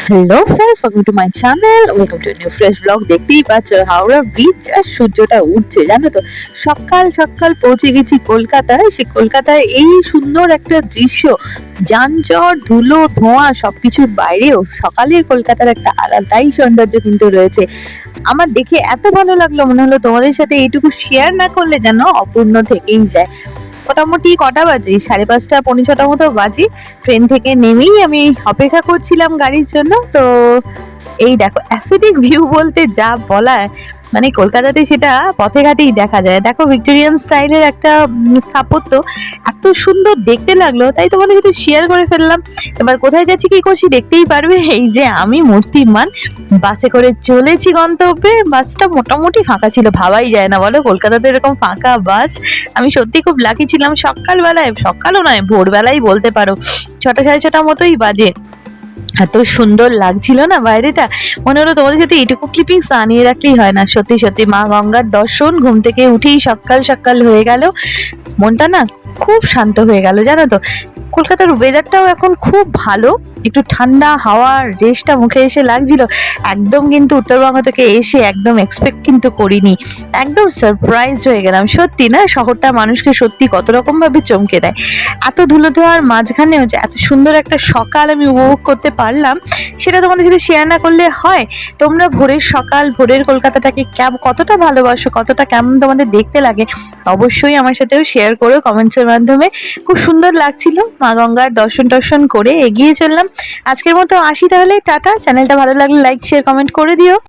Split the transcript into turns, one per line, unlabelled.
Hello friends, welcome to my channel, welcome to new fresh blog. দেখতেই পাচ্ছ Howrah bridge আর সূর্যটা উঠছে, জানো তো। সকাল সকাল পৌঁছে গেছি কলকাতায়। সে কলকাতায় এই সুন্দর একটা দৃশ্য, যানজট, ধুলো, ধোঁয়া সবকিছুর বাইরেও সকালের কলকাতার একটা আলাদাই সৌন্দর্য কিন্তু রয়েছে। আমার দেখে এত ভালো লাগলো, মনে হলো তোমাদের সাথে এইটুকু শেয়ার না করলে যেন অপূর্ণ থেকেই যায়। মোটামুটি কটা বাজে, 5:30 পৌনে 6টা মতো বাজে। ট্রেন থেকে নেমেই আমি অপেক্ষা করছিলাম গাড়ির জন্য। তো এই দেখো, অ্যাসিডিক ভিউ বলতে যা বলার, মানে কলকাতাতে সেটা পথে ঘাটেই দেখা যায়। দেখো, ভিক্টোরিয়ান স্টাইলের একটা স্থাপত্য, এত সুন্দর দেখতে লাগলো, তাই তোমাদের সাথে শেয়ার করে ফেললাম। এবার কোথায় যাচ্ছি, কি করছি দেখতেই পারবে। এই যে আমি মূর্তিমান বাসে করে চলেছি গন্তব্যে। বাসটা মোটামুটি ফাঁকা ছিল, ভাবাই যায় না বলো কলকাতাতে এরকম ফাঁকা বাস। আমি সত্যি খুব লাকি ছিলাম। সকালবেলায়, সকালও নয় ভোরবেলাই বলতে পারো, 6টা 6:30 মতোই বাজে। এত সুন্দর লাগছিল না বাইরেটা, মনে হলো তোমাদের সাথে এইটুকু ক্লিপিংস আনিয়ে রাখলেই হয় না। সত্যি সত্যি মা গঙ্গার দর্শন ঘুম থেকে উঠেই সকাল সকাল হয়ে গেল। মনটা না খুব শান্ত হয়ে গেল, জানো তো। কলকাতার ওয়েদারটাও এখন খুব ভালো, একটু ঠান্ডা হাওয়ার রেশটা মুখে এসে লাগছিল। একদম কিন্তু উত্তরবঙ্গ থেকে এসে একদম এক্সপেক্ট কিন্তু করিনি, একদম সারপ্রাইজড হয়ে গেলাম। সত্যি না, শহরটা মানুষকে সত্যি কত রকম ভাবে চমকে দেয়। এত ধুলো ধোয়ার মাঝখানেও যে এত সুন্দর একটা সকাল আমি উপভোগ করতে পারলাম, সেটা তোমাদের সাথে শেয়ার না করলে হয়। তোমরা ভোরের সকাল, ভোরের কলকাতাটাকে কতটা ভালোবাসো, কতটা কেমন তোমাদের দেখতে লাগে, অবশ্যই আমার সাথেও শেয়ার করো কমেন্টসের মাধ্যমে। খুব সুন্দর লাগছিল। মা গঙ্গার দর্শন টর্শন করে এগিয়ে চললাম। আজকের মতো আসি তাহলে, টাটা। চ্যানেলটা ভালো লাগলে লাইক শেয়ার কমেন্ট করে দিও।